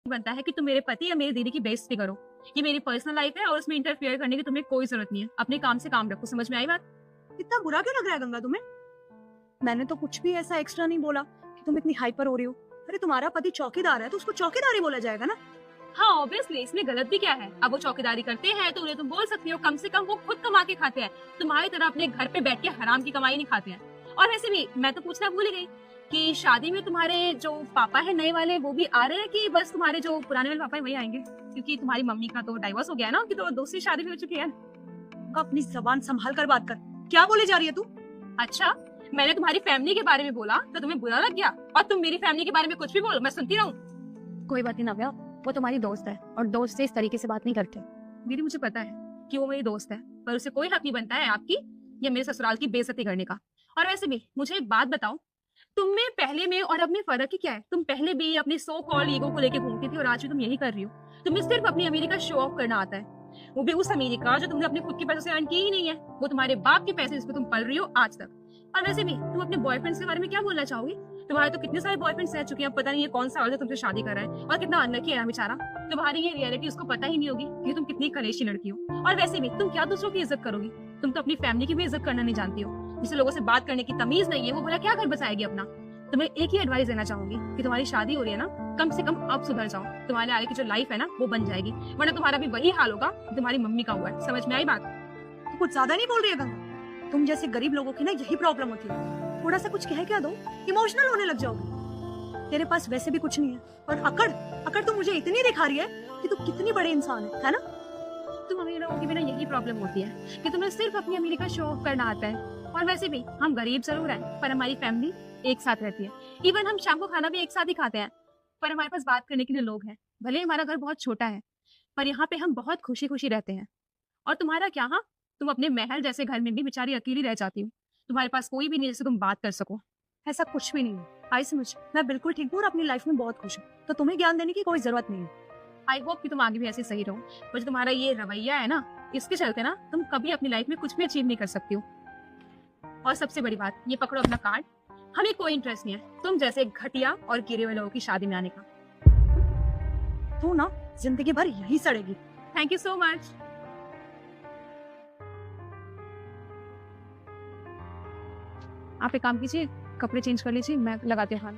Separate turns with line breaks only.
बनता है कि तुम मेरे पति या मेरी दीदी की बेइज्जती करो। ये मेरी पर्सनल लाइफ है और उसमें इंटरफेयर करने की तुम्हें कोई जरूरत नहीं है। अपने काम से काम रखो। समझ में आई बात?
इतना बुरा क्यों लग रहा है गंगा तुम्हें? मैंने तो कुछ भी ऐसा एक्स्ट्रा नहीं बोला कि तुम इतनी हाइपर हो रही हो। अरे तुम्हारा पति चौकीदार है तो उसको चौकीदारी बोला जाएगा ना।
हाँ ऑब्वियसली, इसमें गलत भी क्या है? अब वो चौकीदारी करते हैं तो उन्हें तुम बोल सकती हो, कम से कम वो खुद कमा के खाते हैं। तुम्हारी तरह अपने घर पे बैठ के हराम की कमाई नहीं खाते हैं। और वैसे भी मैं तो पूछना भूल ही गई कि शादी में तुम्हारे जो पापा है नए वाले वो भी आ रहे हैं कि बस तुम्हारे जो पुराने वाले पापा है वही आएंगे? क्योंकि तुम्हारी मम्मी का तो डाइवोर्स हो गया है ना, उनकी तो दूसरी शादी भी हो चुकी है।
अपनी जबान संभाल कर बात कर। क्या बोले जा रही है तू?
अच्छा, मैंने तुम्हारी फैमिली के बारे में बोला तो तुम्हें बुरा लग गया, और तुम मेरी फैमिली के बारे में कुछ भी बोलो मैं सुनती रहूं?
कोई बात नहीं नव्या, वो तुम्हारी दोस्त है और दोस्त से इस तरीके से बात नहीं करते।
दीदी मुझे पता है कि वो मेरी दोस्त है, पर उसे कोई हक नहीं बनता है आपकी या मेरे ससुराल की बेइज्जती करने का। और वैसे भी मुझे एक बात बताओ, तुम में पहले में और अब में फर्क ही क्या है? तुम पहले भी अपने सो कॉल्ड ईगो को लेके घूमती थी और आज भी तुम यही कर रही हो। तुम्हें सिर्फ अपनी अमीरी का शो ऑफ करना आता है, वो भी उस अमीरी का जो तुमने अपने खुद के पैसों से अर्न की ही नहीं है। वो तुम्हारे बाप के पैसे जिस पे तुम पल रही हो आज तक। और वैसे भी तुम अपने बॉयफ्रेंड्स के बारे में क्या बोलना चाहोगी? तुम्हारे तो कितने सारे बॉयफ्रेंड्स रह चुके हैं, अब पता नहीं ये कौन सा औरत है तुमसे शादी कर रहा है, और कितना अनलकी है ना बेचारा। तुम्हारी ये रियलिटी उसको पता ही नहीं होगी कि तुम कितनी कलेशी लड़की हो। और वैसे भी तुम क्या दूसरों की इज्जत करोगी? तुम तो अपनी फैमिली की भी इज्जत करना नहीं जानती हो। जिसे लोगों से बात करने की तमीज नहीं है वो भला क्या घर बसाएगी अपना? तुम्हें एक ही एडवाइस देना चाहूंगी कि तुम्हारी शादी हो रही है ना, कम से कम अब सुधर जाओ। तुम्हारे आगे की जो लाइफ है ना वो बन जाएगी, वरना तुम्हारा भी वही हाल होगा तुम्हारी मम्मी का हुआ है। समझ में आई बात?
तू कुछ ज्यादा नहीं बोल रही है गंगा? तुम जैसे गरीब लोगों की ना यही प्रॉब्लम होती है। थोड़ा सा कुछ कह क्या दो, इमोशनल होने लग जाओगे। तेरे पास वैसे भी कुछ नहीं है, और अकड़ अकड़ तो मुझे इतनी दिखा रही है कि तू कितनी बड़े इंसान है ना?
तुम अमीर लोगों की भी ना यही प्रॉब्लम होती है कि तुम्हें सिर्फ अपनी अमीरी का शो ऑफ करना आता है। और वैसे भी हम गरीब जरूर हैं, पर हमारी फैमिली एक साथ रहती है। इवन हम शाम को खाना भी एक साथ ही खाते हैं, पर हमारे पास बात करने के लिए लोग हैं। भले हमारा घर बहुत छोटा है, पर यहाँ पे हम बहुत खुशी खुशी रहते हैं। और तुम्हारा क्या? हाँ, तुम अपने महल जैसे घर में भी बेचारी अकेली रह जाती हो। तुम्हारे पास कोई भी नहीं जिससे तुम बात कर सको।
ऐसा कुछ भी नहीं है। आई समझ, मैं बिल्कुल ठीक हूँ और अपनी लाइफ में बहुत खुश हूँ, तो तुम्हें ज्ञान देने की कोई जरूरत नहीं है।
आई होप कि तुम आगे भी ऐसे सही रहो, पर जो तुम्हारा ये रवैया है ना, इसके चलते ना तुम कभी अपनी लाइफ में कुछ भी अचीव नहीं कर सकती हो। और सबसे बड़ी बात, ये पकड़ो अपना कार्ड, हमें कोई इंटरेस्ट नहीं है तुम जैसे घटिया और गिरे हुए लोगों की शादी में आने का।
तू ना जिंदगी भर यही सड़ेगी।
Thank you so much. आप एक काम कीजिए, कपड़े चेंज कर लीजिए, मैं लगाती हूँ खाना।